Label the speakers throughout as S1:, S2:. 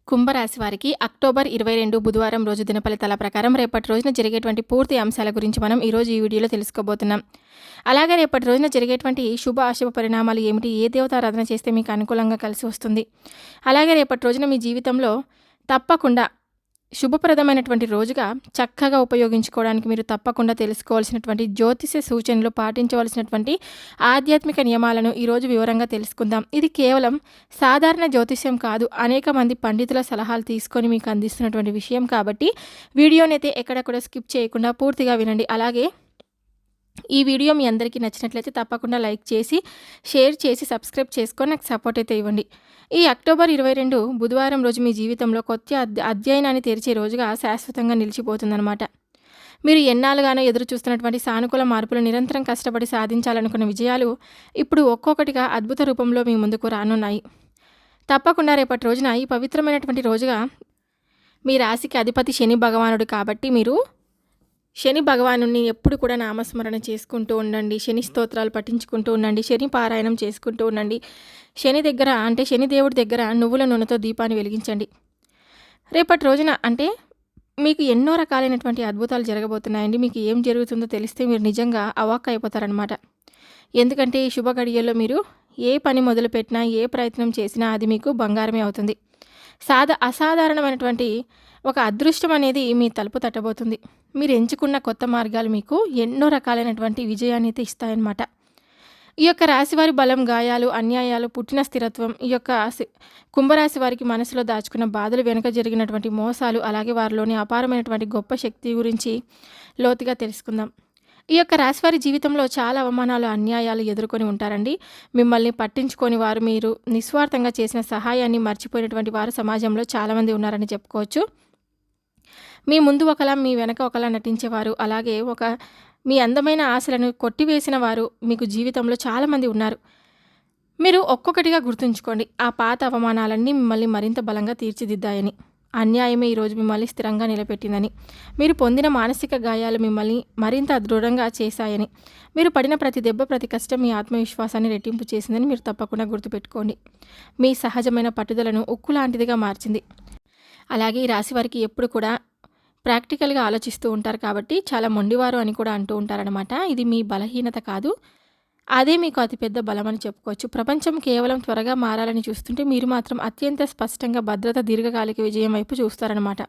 S1: కుంభరాశి వారికి అక్టోబర్ 22 బుధవారం రోజు దినఫలితాల ప్రకారం రేపటి రోజున జరిగేటువంటి పూర్తి అంశాల గురించి మనం ఈరోజు ఈ వీడియోలో తెలుసుకోబోతున్నాం. అలాగే రేపటి రోజున జరిగేటువంటి శుభ అశుభ పరిణామాలు ఏమిటి, ఏ దేవతారాధన చేస్తే మీకు అనుకూలంగా కలిసి వస్తుంది, అలాగే రేపటి రోజున మీ జీవితంలో తప్పకుండా శుభప్రదమైనటువంటి రోజుగా చక్కగా ఉపయోగించుకోవడానికి మీరు తప్పకుండా తెలుసుకోవాల్సినటువంటి జ్యోతిష సూచనలు, పాటించవలసినటువంటి ఆధ్యాత్మిక నియమాలను ఈరోజు వివరంగా తెలుసుకుందాం. ఇది కేవలం సాధారణ జ్యోతిష్యం కాదు, అనేక మంది పండితుల సలహాలు తీసుకొని మీకు అందిస్తున్నటువంటి విషయం కాబట్టి వీడియోనైతే ఎక్కడ కూడా స్కిప్ చేయకుండా పూర్తిగా వినండి. అలాగే ఈ వీడియో మీ అందరికీ నచ్చినట్లయితే తప్పకుండా లైక్ చేసి, షేర్ చేసి, సబ్స్క్రైబ్ చేసుకొని నాకు సపోర్ట్ అయితే ఇవ్వండి. ఈ అక్టోబర్ 22 బుధవారం రోజు మీ జీవితంలో కొత్త అధ్యయనాన్ని తెరిచే రోజుగా శాశ్వతంగా నిలిచిపోతుందన్నమాట. మీరు ఎన్నాళ్ళుగానో ఎదురు చూస్తున్నటువంటి సానుకూల మార్పులు, నిరంతరం కష్టపడి సాధించాలనుకున్న విజయాలు ఇప్పుడు ఒక్కొక్కటిగా అద్భుత రూపంలో మీ ముందుకు రానున్నాయి. తప్పకుండా రేపటి రోజున ఈ పవిత్రమైనటువంటి రోజుగా మీ రాశికి అధిపతి శని భగవానుడు కాబట్టి మీరు శని భగవానుని ఎప్పుడు కూడా నామస్మరణ చేసుకుంటూ ఉండండి. శని స్తోత్రాలు పఠించుకుంటూ ఉండండి. శని పారాయణం చేసుకుంటూ ఉండండి. శని దగ్గర అంటే శని దేవుడి దగ్గర నువ్వుల నూనెతో దీపాన్ని వెలిగించండి. రేపటి రోజున అంటే మీకు ఎన్నో రకాలైనటువంటి అద్భుతాలు జరగబోతున్నాయండి. మీకు ఏం జరుగుతుందో తెలిస్తే మీరు నిజంగా అవాక్ అయిపోతారనమాట. ఎందుకంటే ఈ శుభ గడియల్లో మీరు ఏ పని మొదలుపెట్టినా, ఏ ప్రయత్నం చేసినా అది మీకు బంగారమే అవుతుంది. అసాధారణమైనటువంటి ఒక అదృష్టం అనేది మీ తలుపు తట్టబోతుంది. మీరు ఎంచుకున్న కొత్త మార్గాలు మీకు ఎన్నో రకాలైనటువంటి విజయాన్ని అయితే ఇస్తాయన్నమాట. ఈ యొక్క రాశివారి బలం, గాయాలు, అన్యాయాలు, పుట్టిన స్థిరత్వం, ఈ యొక్క కుంభరాశి వారికి మనసులో దాచుకున్న బాధలు, వెనుక జరిగినటువంటి మోసాలు, అలాగే వారిలోని అపారమైనటువంటి గొప్ప శక్తి గురించి లోతుగా తెలుసుకుందాం. ఈ యొక్క రాశివారి జీవితంలో చాలా అవమానాలు, అన్యాయాలు ఎదుర్కొని ఉంటారండి. మిమ్మల్ని పట్టించుకొని వారు, మీరు నిస్వార్థంగా చేసిన సహాయాన్ని మర్చిపోయినటువంటి వారు సమాజంలో చాలామంది ఉన్నారని చెప్పుకోవచ్చు. మీ ముందు ఒకలా, మీ వెనక ఒకలా నటించేవారు, అలాగే మీ అందమైన ఆశలను కొట్టివేసిన వారు మీకు జీవితంలో చాలామంది ఉన్నారు. మీరు ఒక్కొక్కటిగా గుర్తుంచుకోండి. ఆ పాత అవమానాలన్నీ మిమ్మల్ని మరింత బలంగా తీర్చిదిద్దాయని, అన్యాయమే ఈరోజు మిమ్మల్ని స్థిరంగా నిలబెట్టిందని, మీరు పొందిన మానసిక గాయాలు మిమ్మల్ని మరింత దృఢంగా చేశాయని, మీరు పడిన ప్రతి దెబ్బ, ప్రతి కష్టం మీ ఆత్మవిశ్వాసాన్ని రెట్టింపు చేసిందని మీరు తప్పకుండా గుర్తుపెట్టుకోండి. మీ సహజమైన పట్టుదలను ఉక్కు లాంటిదిగా మార్చింది. అలాగే ఈ రాశి వారికి ఎప్పుడు కూడా ప్రాక్టికల్గా ఆలోచిస్తూ ఉంటారు కాబట్టి చాలా మొండివారు అని కూడా అంటూ ఉంటారనమాట. ఇది మీ బలహీనత కాదు, అదే మీకు అతిపెద్ద బలం అని చెప్పుకోవచ్చు. ప్రపంచం కేవలం త్వరగా మారాలని చూస్తుంటే మీరు మాత్రం అత్యంత స్పష్టంగా భద్రత, దీర్ఘకాలిక విజయం వైపు చూస్తారనమాట.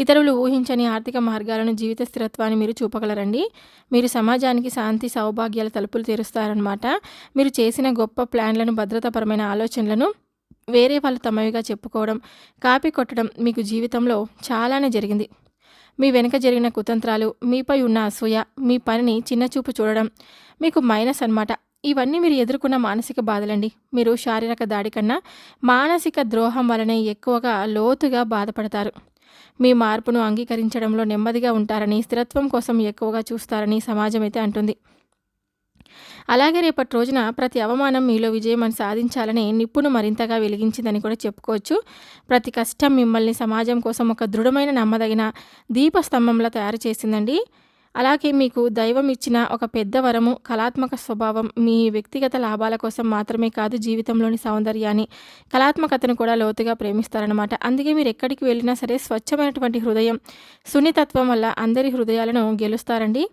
S1: ఇతరులు ఊహించని ఆర్థిక మార్గాలను, జీవిత స్థిరత్వాన్ని మీరు చూపగలరండి. మీరు సమాజానికి శాంతి, సౌభాగ్యాల తలుపులు తెరుస్తారనమాట. మీరు చేసిన గొప్ప ప్లాన్లను, భద్రతాపరమైన ఆలోచనలను వేరే వాళ్ళు తమవిగా చెప్పుకోవడం, కాపీ కొట్టడం మీకు జీవితంలో చాలానే జరిగింది. మీ వెనుక జరిగిన కుతంత్రాలు, మీపై ఉన్న అసూయ, మీ పనిని చిన్నచూపు చూడడం మీకు మైనస్ అన్నమాట. ఇవన్నీ మీరు ఎదుర్కొన్న మానసిక బాధలండి. మీరు శారీరక దాడి కన్నా మానసిక ద్రోహం వలనే ఎక్కువగా లోతుగా బాధపడతారు. మీ మార్పును అంగీకరించడంలో నెమ్మదిగా ఉంటారని, స్థిరత్వం కోసం ఎక్కువగా చూస్తారని సమాజం అయితే అంటుంది. అలాగే రేపటి రోజున ప్రతి అవమానం మీలో విజయం సాధించాలని నిప్పును మరింతగా వెలిగించిందని కూడా చెప్పుకోవచ్చు. ప్రతి కష్టం మిమ్మల్ని సమాజం కోసం ఒక దృఢమైన, నమ్మదగిన దీపస్తంభంలా తయారు చేసిందండి. అలాగే మీకు దైవం ఇచ్చిన ఒక పెద్ద వరము, కళాత్మక స్వభావం మీ వ్యక్తిగత లాభాల కోసం మాత్రమే కాదు, జీవితంలోని సౌందర్యాన్ని, కళాత్మకతను కూడా లోతుగా ప్రేమిస్తారనమాట. అందుకే మీరు ఎక్కడికి వెళ్ళినా సరే స్వచ్ఛమైనటువంటి హృదయం, సున్నితత్వం వల్ల అందరి హృదయాలను గెలుస్తారండి.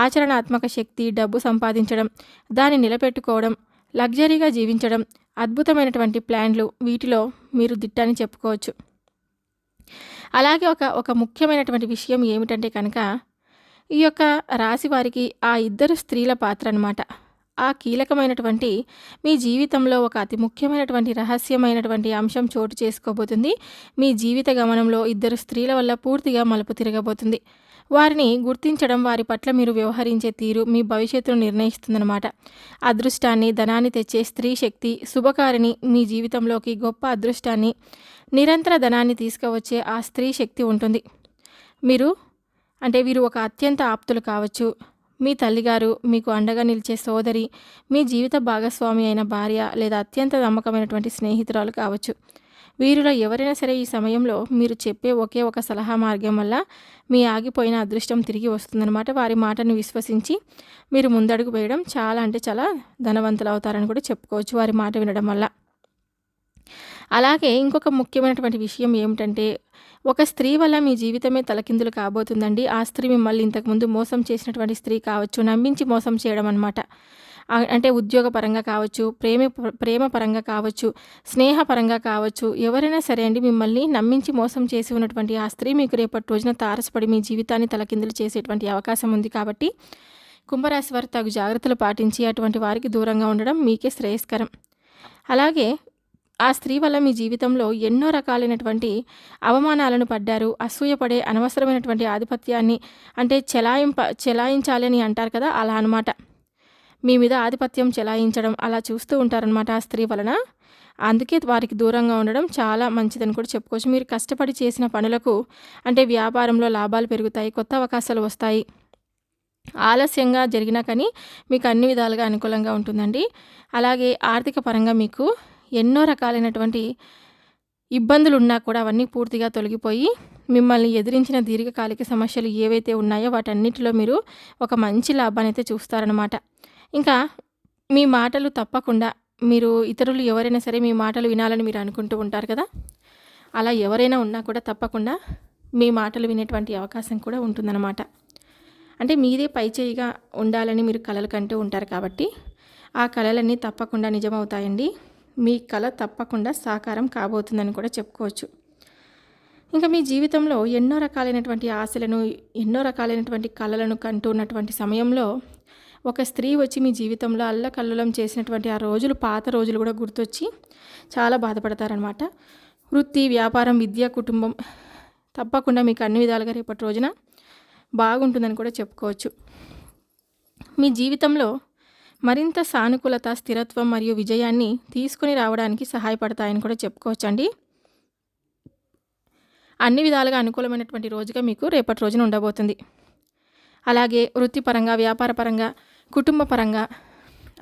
S1: ఆచరణాత్మక శక్తి, డబ్బు సంపాదించడం, దాన్ని నిలబెట్టుకోవడం, లగ్జరీగా జీవించడం, అద్భుతమైనటువంటి ప్లాన్లు, వీటిలో మీరు దిట్టని చెప్పుకోవచ్చు. అలాగే ఒక ముఖ్యమైనటువంటి విషయం ఏమిటంటే కనుక ఈ యొక్క రాశి వారికి ఆ ఇద్దరు స్త్రీల పాత్ర అన్నమాట. ఆ కీలకమైనటువంటి మీ జీవితంలో ఒక అతి ముఖ్యమైనటువంటి రహస్యమైనటువంటి అంశం చోటు చేసుకోబోతుంది. మీ జీవిత గమనంలో ఇద్దరు స్త్రీల వల్ల పూర్తిగా మలుపు తిరగబోతుంది. వారిని గుర్తించడం, వారి పట్ల మీరు వ్యవహరించే తీరు మీ భవిష్యత్తును నిర్ణయిస్తుందన్నమాట. అదృష్టాన్ని, ధనాన్ని తెచ్చే స్త్రీ శక్తి, శుభకారిణి, మీ జీవితంలోకి గొప్ప అదృష్టాన్ని, నిరంతర ధనాన్ని తీసుకువచ్చే ఆ స్త్రీ శక్తి ఉంటుంది. వీరు ఒక అత్యంత ఆప్తులు కావచ్చు. మీ తల్లిగారు, మీకు అండగా నిలిచే సోదరి, మీ జీవిత భాగస్వామి అయిన భార్య, లేదా అత్యంత నమ్మకమైనటువంటి స్నేహితురాలు కావచ్చు. వీరిలో ఎవరైనా సరే ఈ సమయంలో మీరు చెప్పే ఒకే ఒక సలహా మార్గం వల్ల మీ ఆగిపోయిన అదృష్టం తిరిగి వస్తుందన్నమాట. వారి మాటను విశ్వసించి మీరు ముందడుగు వేయడం చాలా ధనవంతులు అవుతారని కూడా చెప్పుకోవచ్చు వారి మాట వినడం వల్ల. అలాగే ఇంకొక ముఖ్యమైనటువంటి విషయం ఏమిటంటే, ఒక స్త్రీ వల్ల మీ జీవితమే తలకిందులు కాబోతుందండి. ఆ స్త్రీ మిమ్మల్ని ఇంతకుముందు మోసం చేసినటువంటి స్త్రీ కావచ్చు, నమ్మించి మోసం చేయడం అనమాట. అంటే ఉద్యోగపరంగా కావచ్చు, ప్రేమ పరంగా కావచ్చు, స్నేహపరంగా కావచ్చు, ఎవరైనా సరే అండి మిమ్మల్ని నమ్మించి మోసం చేసి ఉన్నటువంటి ఆ స్త్రీ మీకు రేపటి రోజున తారసపడి మీ జీవితాన్ని తలకిందులు చేసేటువంటి అవకాశం ఉంది కాబట్టి, కుంభరాశి వారు తగు జాగ్రత్తలు పాటించి అటువంటి వారికి దూరంగా ఉండడం మీకే శ్రేయస్కరం. అలాగే ఆ స్త్రీ వల్ల మీ జీవితంలో ఎన్నో రకాలైనటువంటి అవమానాలను పడ్డారు. అసూయపడే అనవసరమైనటువంటి ఆధిపత్యాన్ని అంటే చెలాయించాలని అంటారు కదా, అలా అనమాట. మీ మీద ఆధిపత్యం చెలాయించడం అలా చూస్తూ ఉంటారనమాట ఆ స్త్రీ వలన. అందుకే వారికి దూరంగా ఉండడం చాలా మంచిదని కూడా చెప్పుకోవచ్చు. మీరు కష్టపడి చేసిన పనులకు అంటే వ్యాపారంలో లాభాలు పెరుగుతాయి, కొత్త అవకాశాలు వస్తాయి. ఆలస్యంగా జరిగినా కానీ మీకు అన్ని విధాలుగా అనుకూలంగా ఉంటుందండి. అలాగే ఆర్థిక పరంగా మీకు ఎన్నో రకాలైనటువంటి ఇబ్బందులు ఉన్నా కూడా అవన్నీ పూర్తిగా తొలగిపోయి మిమ్మల్ని ఎదిరించిన దీర్ఘకాలిక సమస్యలు ఏవైతే ఉన్నాయో వాటన్నిటిలో మీరు ఒక మంచి లాభాన్ని అయితే చూస్తారనమాట. ఇంకా మీ మాటలు తప్పకుండా మీరు ఇతరులు ఎవరైనా సరే మీ మాటలు వినాలని మీరు అనుకుంటూ ఉంటారు కదా, అలా ఎవరైనా ఉన్నా కూడా తప్పకుండా మీ మాటలు వినేటువంటి అవకాశం కూడా ఉంటుందన్నమాట. అంటే మీదే పైచేయిగా ఉండాలని మీరు కలలు కంటూ ఉంటారు కాబట్టి ఆ కలలన్నీ తప్పకుండా నిజమవుతాయండి. మీ కల తప్పకుండా సాకారం కాబోతుందని కూడా చెప్పుకోవచ్చు. ఇంకా మీ జీవితంలో ఎన్నో రకాలైనటువంటి ఆశలను, ఎన్నో రకాలైనటువంటి కలలను కంటూ ఉన్నటువంటి సమయంలో ఒక స్త్రీ వచ్చి మీ జీవితంలో అల్లకల్లోలం చేసినటువంటి ఆ రోజులు, పాత రోజులు కూడా గుర్తొచ్చి చాలా బాధపడతారనమాట. వృత్తి, వ్యాపారం, విద్య, కుటుంబం తప్పకుండా మీకు అన్ని విధాలుగా రేపటి రోజున బాగుంటుందని కూడా చెప్పుకోవచ్చు. మీ జీవితంలో మరింత సానుకూలత, స్థిరత్వం మరియు విజయాన్ని తీసుకుని రావడానికి సహాయపడతాయని కూడా చెప్పుకోవచ్చండి. అన్ని విధాలుగా అనుకూలమైనటువంటి రోజుగా మీకు రేపటి రోజున ఉండబోతుంది. అలాగే వృత్తిపరంగా, వ్యాపారపరంగా, కుటుంబ పరంగా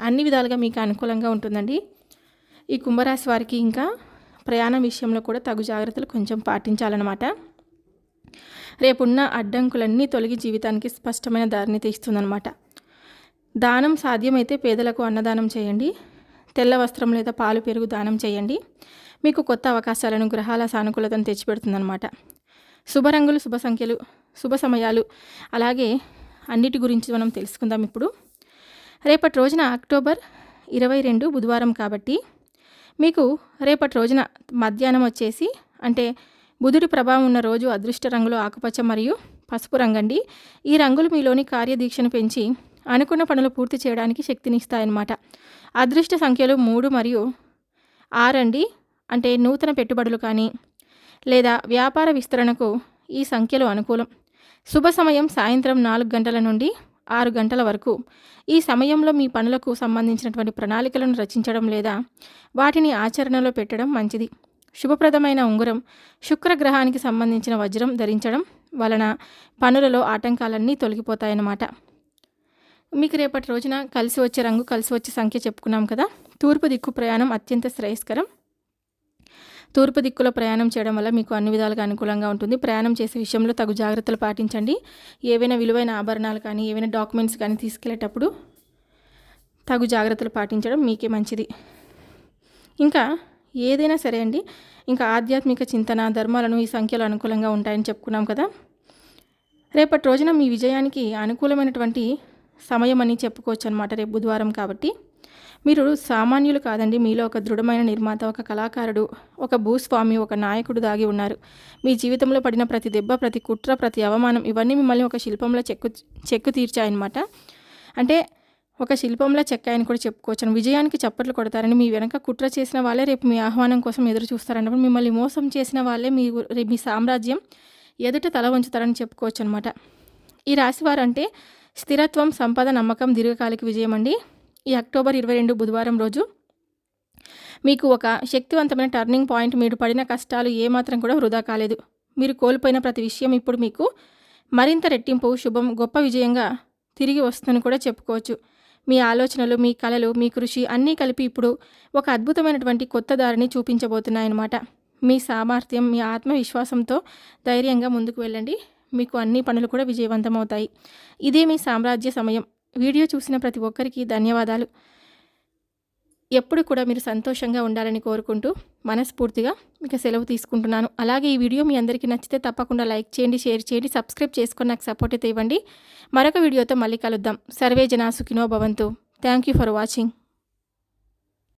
S1: అన్ని విధాలుగా మీకు అనుకూలంగా ఉంటుందండి. ఈ కుంభరాశి వారికి ఇంకా ప్రయాణం విషయంలో కూడా తగు జాగ్రత్తలు కొంచెం పాటించాలన్నమాట. రేపున్న అడ్డంకులన్నీ తొలగి జీవితానికి స్పష్టమైన దారిని తీస్తుందన్నమాట. దానం సాధ్యమైతే పేదలకు అన్నదానం చేయండి. తెల్ల వస్త్రం లేదా పాలు, పెరుగు దానం చేయండి. మీకు కొత్త అవకాశాలను, గ్రహాల సానుకూలతను తెచ్చిపెడుతుందన్నమాట. శుభరంగులు, శుభ సంఖ్యలు, శుభ సమయాలు అలాగే అన్నిటి గురించి మనం తెలుసుకుందాం ఇప్పుడు. రేపటి రోజున అక్టోబర్ 22 బుధవారం కాబట్టి మీకు రేపటి రోజున మధ్యాహ్నం వచ్చేసి అంటే బుధుడి ప్రభావం ఉన్న రోజు అదృష్ట రంగులు ఆకుపచ్చ మరియు పసుపు రంగండి. ఈ రంగులు మీలోని కార్యదీక్షను పెంచి అనుకున్న పనులు పూర్తి చేయడానికి శక్తినిస్తాయన్నమాట. అదృష్ట సంఖ్యలు 3 మరియు 6 అండి. అంటే నూతన పెట్టుబడులు కానీ లేదా వ్యాపార విస్తరణకు ఈ సంఖ్యలు అనుకూలం. శుభ సమయం సాయంత్రం 4 గంటల నుండి 6 గంటల వరకు. ఈ సమయంలో మీ పనులకు సంబంధించినటువంటి ప్రణాళికలను రచించడం లేదా వాటిని ఆచరణలో పెట్టడం మంచిది. శుభప్రదమైన ఉంగరం, శుక్రగ్రహానికి సంబంధించిన వజ్రం ధరించడం వలన పనులలో ఆటంకాలన్నీ తొలగిపోతాయన్నమాట. మీకు రేపటి రోజున కలిసి వచ్చే రంగు, కలిసి వచ్చే సంఖ్య చెప్పుకున్నాం కదా. తూర్పు దిక్కు ప్రయాణం అత్యంత శ్రేయస్కరం. తూర్పు దిక్కులో ప్రయాణం చేయడం వల్ల మీకు అన్ని విధాలుగా అనుకూలంగా ఉంటుంది. ప్రయాణం చేసే విషయంలో తగు జాగ్రత్తలు పాటించండి. ఏవైనా విలువైన ఆభరణాలు కానీ ఏవైనా డాక్యుమెంట్స్ కానీ తీసుకెళ్లేటప్పుడు తగు జాగ్రత్తలు పాటించడం మీకే మంచిది. ఇంకా ఏదైనా సరే అండి, ఇంకా ఆధ్యాత్మిక చింతన, ధర్మాలను ఈ సంఖ్యలు అనుకూలంగా ఉంటాయని చెప్పుకున్నాం కదా. రేపటి రోజున మీ విజయానికి అనుకూలమైనటువంటి సమయం అని చెప్పుకోవచ్చు అనమాట. రేపు బుధవారం కాబట్టి మీరు సామాన్యులు కాదండి. మీలో ఒక దృఢమైన నిర్మాత, ఒక కళాకారుడు, ఒక భూస్వామి, ఒక నాయకుడు దాగి ఉన్నారు. మీ జీవితంలో పడిన ప్రతి దెబ్బ, ప్రతి కుట్ర, ప్రతి అవమానం ఇవన్నీ మిమ్మల్ని ఒక శిల్పంలో చెక్కు తీర్చాయన్నమాట. అంటే ఒక శిల్పంలో చెక్కాయని కూడా చెప్పుకోవచ్చు. విజయానికి చప్పట్లు కొడతారని మీ వెనక కుట్ర చేసిన వాళ్ళే రేపు మీ ఆహ్వానం కోసం ఎదురు చూస్తారన్నప్పుడు మిమ్మల్ని మోసం చేసిన వాళ్ళే మీ సామ్రాజ్యం ఎదుట తల వంచుతారని చెప్పుకోవచ్చు అనమాట. ఈ రాశివారు అంటే స్థిరత్వం, సంపద, నమ్మకం, దీర్ఘకాలిక విజయం అండి. ఈ అక్టోబర్ 22 బుధవారం రోజు మీకు ఒక శక్తివంతమైన టర్నింగ్ పాయింట్. మీరు పడిన కష్టాలు ఏమాత్రం కూడా వృధా కాలేదు. మీరు కోల్పోయిన ప్రతి విషయం ఇప్పుడు మీకు మరింత రెట్టింపు, శుభం, గొప్ప విజయంగా తిరిగి వస్తుందని కూడా చెప్పుకోవచ్చు. మీ ఆలోచనలు, మీ కలలు, మీ కృషి అన్నీ కలిపి ఇప్పుడు ఒక అద్భుతమైనటువంటి కొత్త దారిని చూపించబోతున్నాయన్నమాట. మీ సామర్థ్యం, మీ ఆత్మవిశ్వాసంతో ధైర్యంగా ముందుకు వెళ్ళండి. మీకు అన్ని పనులు కూడా విజయవంతమవుతాయి. ఇదే మీ సామ్రాజ్య సమయం. వీడియో చూసిన ప్రతి ఒక్కరికి ధన్యవాదాలు. ఎప్పుడు కూడా మీరు సంతోషంగా ఉండాలని కోరుకుంటూ మనస్ఫూర్తిగా మీకు సెలవు తీసుకుంటున్నాను. అలాగే ఈ వీడియో మీ అందరికీ నచ్చితే తప్పకుండా లైక్ చేయండి, షేర్ చేయండి, సబ్స్క్రైబ్ చేసుకొని నాకు సపోర్ట్ అయితే ఇవ్వండి. మరొక వీడియోతో మళ్ళీ కలుద్దాం. సర్వే జనా సుఖినో భవంతు. Thank you for watching.